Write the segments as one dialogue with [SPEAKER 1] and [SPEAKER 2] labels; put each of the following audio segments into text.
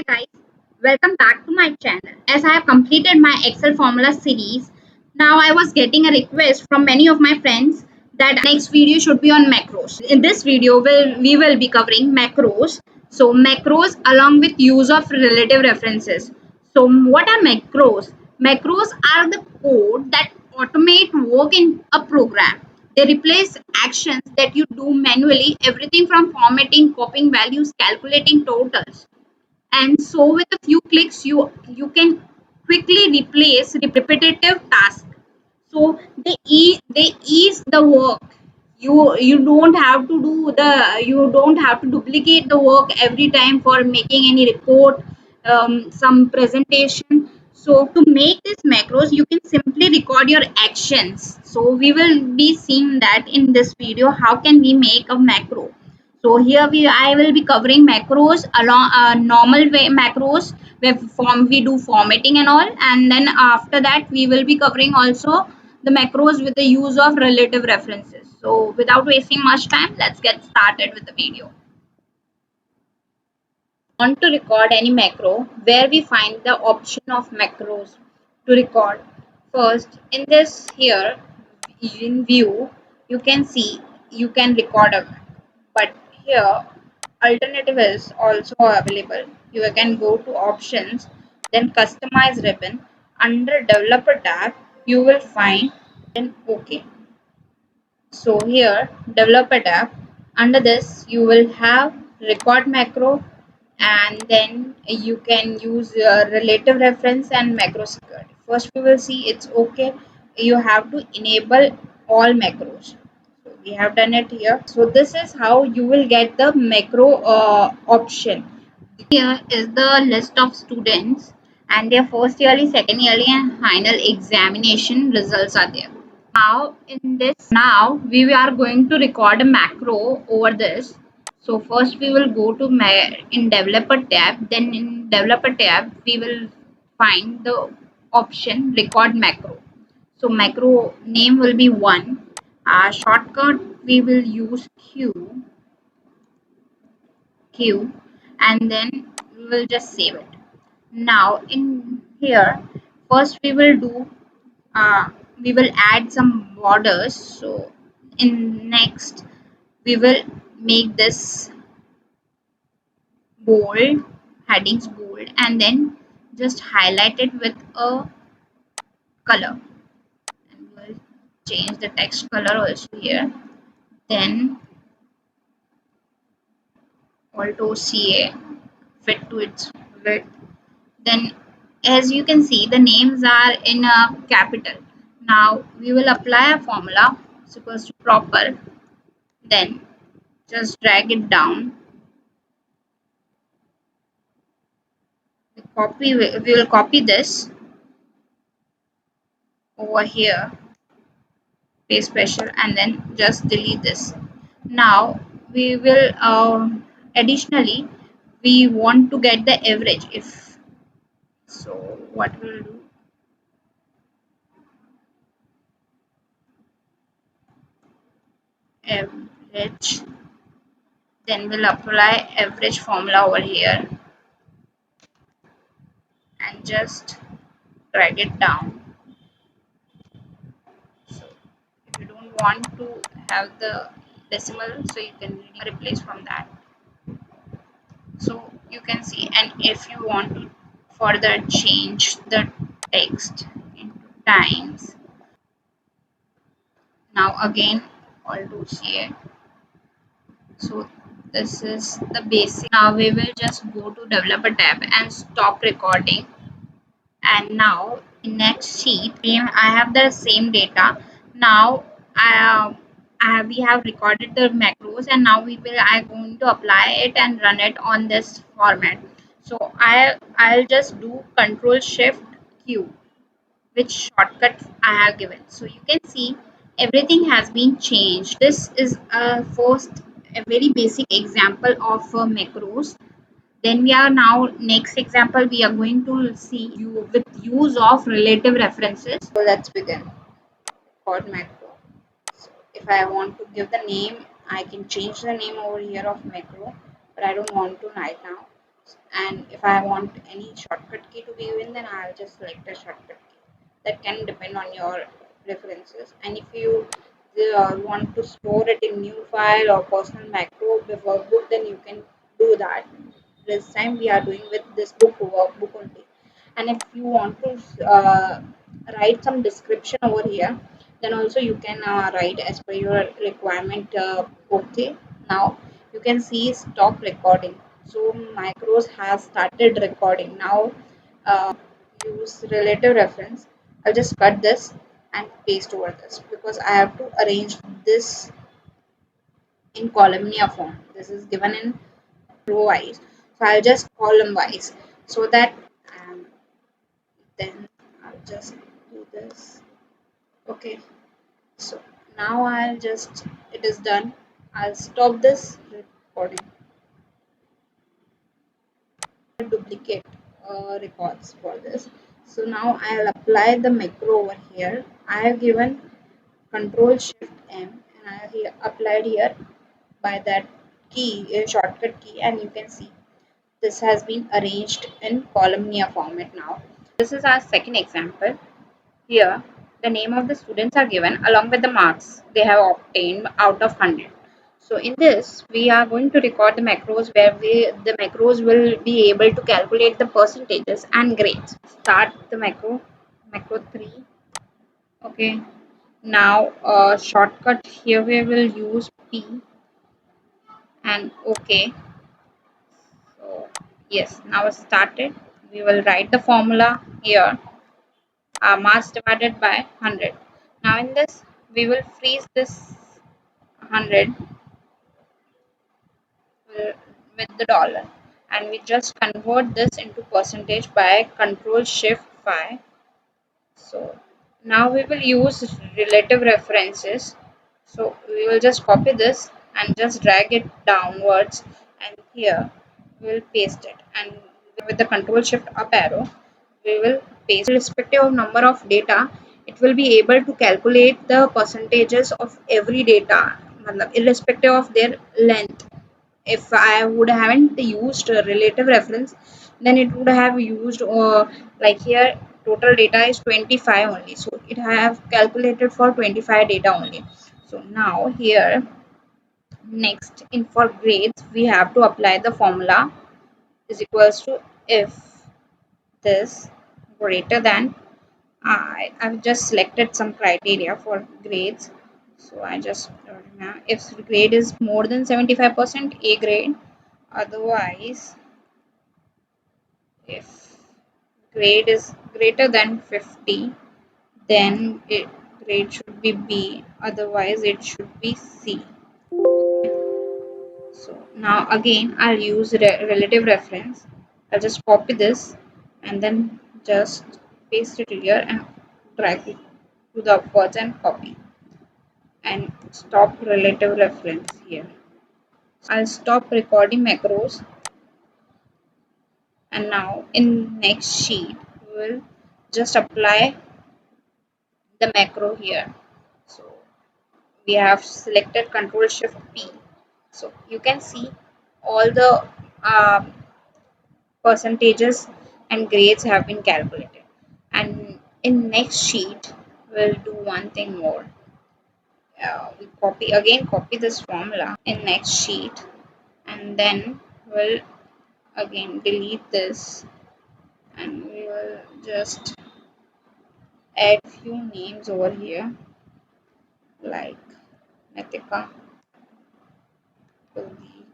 [SPEAKER 1] Guys, welcome back to my channel. As I have completed my Excel formula series, now I was getting a request from many of my friends that next video should be on macros. In this video, we will be covering macros. So macros along with use of relative references. So what are macros? Macros are the code that automate work in a program. They replace actions that you do manually, everything from formatting, copying values, calculating totals, and so with a few clicks you can quickly replace repetitive tasks. So they ease the work. You don't have to do the you don't have to duplicate the work every time for making any report, some presentation. So to make this macros, you can simply record your actions. So we will be seeing that in this video how can we make a macro. So here I will be covering macros along normal way macros where we do formatting and all, and then after that we will be covering also the macros with the use of relative references. So without wasting much time, let's get started with the video. Want to record any macro, where we find the option of macros to record. First, in this here in view, you can see you can record a, but here alternative is also available. You can go to options, then customize ribbon. Under developer tab, you will find an OK. So here developer tab, under this you will have record macro, and then you can use relative reference and macro security. First we will see it's okay. You have to enable all macros. So we have done it here. So this is how you will get the macro option. Here is the list of students and their first yearly, second yearly and final examination results are there. Now we are going to record a macro over this. So first we will go to in developer tab, then in developer tab we will find the option record macro. So macro name will be one. Shortcut we will use Q, and then we will just save it. Now in here, first uh, we will add some borders. So in next we will make this bold, headings bold, and then just highlight it with a color, and we'll change the text color also here. Then Alt CA fit to its width. Then as you can see, the names are in a capital. Now we will apply a formula supposed to proper, then just drag it down. We will copy this over here, paste special, and then just delete this. Now we will additionally we want to get the average. If so, what we'll do, average, then we'll apply average formula over here and just drag it down. So if you don't want to have the decimal, so you can replace from that. So you can see, and if you want to further change the text into times, now again Alt CA. So this is the basic. Now we will just go to developer tab and stop recording. And now in next sheet I have the same data. Now we have recorded the macros, and now I going to apply it and run it on this format. So I'll just do Control Shift Q, which shortcut I have given. So you can see everything has been changed. This is a very basic example of macros. Then we are now next example we are going to see you with use of relative references. So let's begin. Record macro. So if I want to give the name, I can change the name over here of macro, but I don't want to right now. And if I want any shortcut key to be given, then I'll just select a shortcut key. That can depend on your preferences. And if you want to store it in new file or personal macro before book, then you can do that. This time we are doing with this book workbook only. And if you want to write some description over here, then also you can write as per your requirement. Okay, now you can see stop recording. So macros has started recording now. Use relative reference. I'll just cut this and paste over this because I have to arrange this in columnar form. This is given in row wise, so I'll just column wise, so that um, then I'll just do this. Okay, so now I'll just, it is done. I'll stop this recording. Duplicate records for this. So now I'll apply the macro over here. I have given Control Shift M and I have here applied here by that key, a shortcut key, and you can see this has been arranged in columnar format now. This is our second example. Here, the name of the students are given along with the marks they have obtained out of 100. So in this, we are going to record the macros where the macros will be able to calculate the percentages and grades. Start the macro 3. Okay. Now, shortcut here we will use P and OK. So yes, now it's started. We will write the formula here. Mass divided by 100. Now in this, we will freeze this 100 with the dollar, and we just convert this into percentage by Control Shift 5. So now we will use relative references. So we will just copy this and just drag it downwards, and here we will paste it, and with the Control Shift up arrow we will paste irrespective of number of data. It will be able to calculate the percentages of every data, irrespective of their length. If I would haven't used a relative reference, then it would have used like here total data is 25 only, so it have calculated for 25 data only. So now here next in for grades we have to apply the formula is equals to if this greater than I've just selected some criteria for grades. So I just if grade is more than 75% A grade, otherwise if grade is greater than 50, then grade should be B, otherwise it should be C. So now again I'll use relative reference. I'll just copy this and then just paste it here and drag it to the upwards and copy and stop relative reference here. I'll stop recording macros, and now in next sheet we will just apply the macro here. So we have selected Control Shift P. So you can see all the percentages and grades have been calculated. And in next sheet we'll do one thing more. We copy this formula in next sheet, and then we'll again delete this, and we will just add few names over here like Natika, Kuldeep,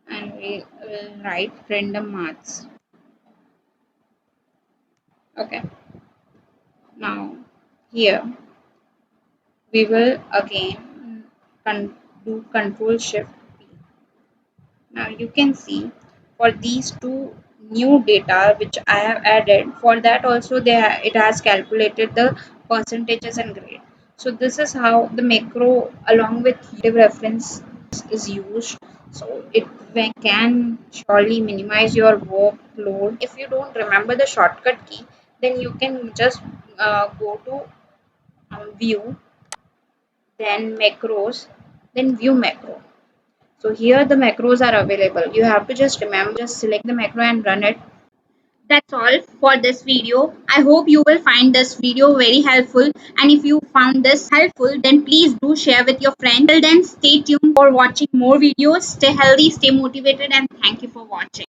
[SPEAKER 1] and we will write random maths. Okay, now here we will again do Control Shift P. Now you can see for these two new data which I have added, for that also it has calculated the percentages and grade. So this is how the macro along with reference is used. So it can surely minimize your workload. If you don't remember the shortcut key, then you can just go to view, then macros, then view macro. So here the macros are available. You have to just remember, just select the macro and run it. That's all for this video. I hope you will find this video very helpful, and if you found this helpful, then please do share with your friends. Till then, stay tuned for watching more videos. Stay healthy, stay motivated, and thank you for watching.